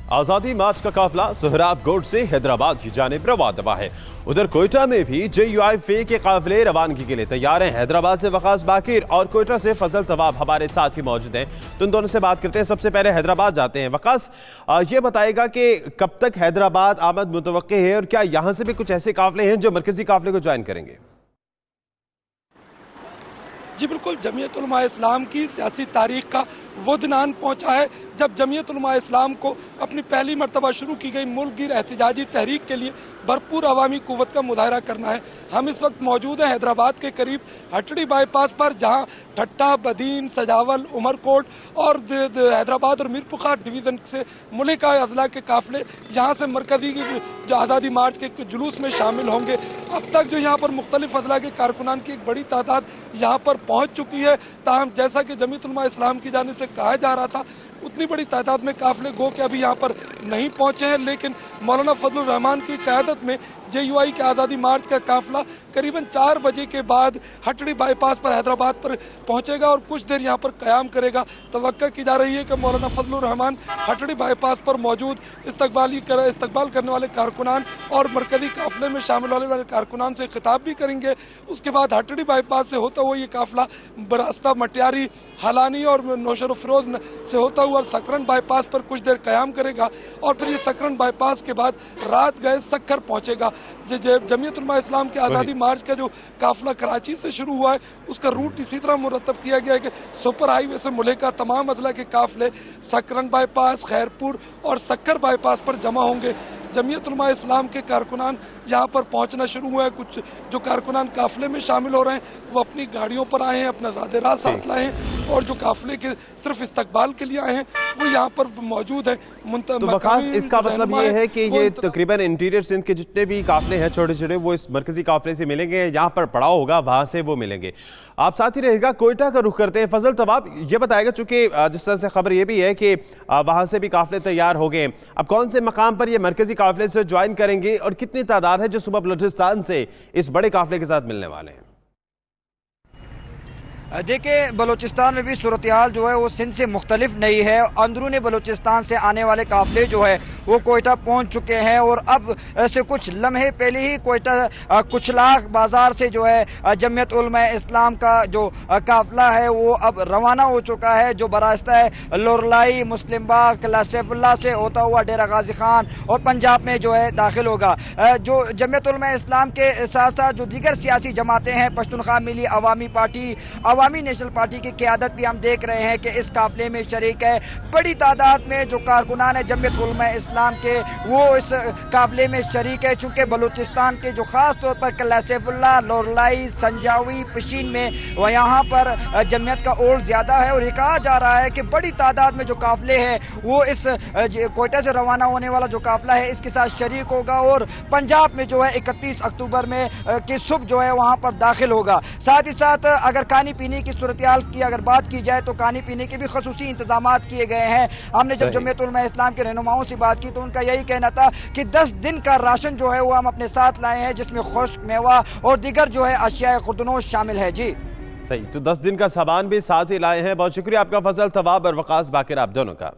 आजादी मार्च का काफिला सोहराब गोड से हैदराबाद की जानिब रवाना है। उधर कोयटा में भी JUIF के काफिले रवानगी के लिए तैयार हैं। हैदराबाद से वकास बाकिर और कोयटा से फजल तवाब हमारे साथ ही मौजूद हैं, तो इन दोनों से बात करते हैं। सबसे पहले हैदराबाद जाते हैं। वकास, ये बताएगा कि कब तक हैदराबाद आमद मुतवक्के है और क्या यहाँ से भी कुछ ऐसे काफिले हैं जो मरकजी काफिले को ज्वाइन करेंगे? जी बिल्कुल, जमीयत उलमा इस्लाम की सियासी तारीख का वो दिनान पहुंचा है जब जमीयत उलमा इस्लाम को अपनी पहली मरतबा शुरू की गई मुल्क गिर एहतजाजी तहरीक के लिए भरपूर अवामी कुव्वत का मुजाहरा करना है। हम इस वक्त मौजूद हैं हैदराबाद के करीब हटड़ी बाईपास पर, जहां ठट्टा, बदीन, सजावल, उमरकोट और हैदराबाद और मीर पुखार डिवीज़न से मुल्का अजला के काफिले यहाँ से मरकजी जो आज़ादी मार्च के जुलूस में शामिल होंगे। अब तक जो यहाँ पर मुख्तलिफ अजला के कारकुनान की एक बड़ी तादाद यहाँ पर पहुँच चुकी है। ताहम जैसा कि जमीयत उलमा इस्लाम की जानिब से कहा जा रहा था, उतनी बड़ी तादाद में काफिले गो के अभी यहाँ पर नहीं पहुँचे हैं, लेकिन मौलाना फजलुर रहमान की क़यादत में JUI के आज़ादी मार्च का काफिला करीबन 4 बजे के बाद हटड़ी बाईपास पर हैदराबाद पर पहुंचेगा और कुछ देर यहाँ पर क़याम करेगा। तवक्को की जा रही है कि मौलाना फजलुर रहमान हटड़ी बाईपास पर मौजूद इस्तकबाल करने वाले कारकुनान और मरकजी काफिले में शामिल होने वाले कारकुनान से खिताब भी करेंगे। उसके बाद हटड़ी बाईपास से होता हुआ ये काफिला बरास्ता मटियारी, हलानी और नौशर फिरोज से होता हुआ सकरन बाईपास पर कुछ देर क़याम करेगा और फिर ये सकरन बाईपास के बाद रात गए सक्खर पहुँचेगा। जमीयत उलमा इस्लाम के आज़ादी मार्च का जो काफिला कराची से शुरू हुआ है, उसका रूट इसी तरह मुरतब किया गया है कि सुपर हाईवे से मुल्का तमाम अदला के काफिले सकरन बाईपास, खैरपुर और सक्कर बाईपास पर जमा होंगे। जमीयत उलमा इस्लाम के कारकुनान यहाँ पर पहुँचना शुरू हुआ है। कुछ जो कारकुनान काफिले में शामिल हो रहे हैं वो अपनी गाड़ियों पर आए हैं, अपना ज़ादेरा साथ लाए हैं, और जो काफिले के सिर्फ इस्तकबाल के लिए आए हैं वो यहाँ पर मौजूद है। तो वकास, इसका मतलब ये है कि ये तकरीबन इंटीरियर सिंध के जितने भी काफिले हैं छोटे छोटे, वो इस मरकजी काफिले से मिलेंगे। यहाँ पर पड़ाव होगा, वहाँ से वो मिलेंगे। आप साथ ही रहेगा। कोयटा का रुख करते हैं। फजल तवाब ये बताएगा, चूंकि जिस तरह से खबर ये भी है कि वहाँ से भी काफिले तैयार हो गए, अब कौन से मकाम पर ये मरकजी काफिले से ज्वाइन करेंगे और कितनी तादाद है जो सुबह बलूचिस्तान से इस बड़े काफिले के साथ मिलने वाले हैं? देखिए, बलूचिस्तान में भी सूरत हाल जो है वो सिंध से मुख्तलिफ नहीं है। अंदरूनी बलूचिस्तान से आने वाले काफिले जो है वो कोयटा पहुंच चुके हैं और अब से कुछ लम्हे पहले ही कोयटा कुचलाग बाज़ार से जो है जमीयत उलमा इस्लाम का जो काफिला है वो अब रवाना हो चुका है, जो बरास्ता है लोरलाई, मुस्लिम बाग, किला सैफुल्लाह से होता हुआ डेरा गाजी खान और पंजाब में जो है दाखिल होगा। जो जमीयत उलमा इस्लाम के साथ साथ जो दीगर सियासी जमातें हैं, पश्तूनख्वा मिली अवामी पार्टी, अवामी नेशनल पार्टी की क़यादत भी हम देख रहे हैं कि इस काफिले में शरीक है। बड़ी तादाद में जो कारकुनान है जमीयत उलमा इस्लाम के, वो इस काफिले में शरीक है। चूँकि बलूचिस्तान के जो ख़ास तौर पर किला सैफुल्लाह, लोरलाई, संजावी, पशीन में यहाँ पर जमीयत का और ज़्यादा है और ये कहा जा रहा है कि बड़ी तादाद में जो काफिले हैं वो इस कोयटा से रवाना होने वाला जो काफिला है इसके साथ शरीक होगा और पंजाब में जो है 31 अक्टूबर में की सुबह जो है वहाँ पर दाखिल होगा। साथ ही साथ अगर खाने पीने की सूरत हाल की अगर बात की जाए तो खाने पीने के भी खसूसी इंतजाम किए गए हैं। हमने जब जमीयत उलमा इस्लाम के रहनुमाओं से बात की तो उनका यही कहना था कि 10 दिन का राशन जो है वो हम अपने साथ लाए हैं, जिसमें खुश्क मेवा और दीगर जो है अशिया खुर्दनोश शामिल है। जी सही, तो 10 दिन का सामान भी साथ ही लाए हैं। बहुत शुक्रिया आपका फजल तवाब और वकास बाकिर, आप दोनों का।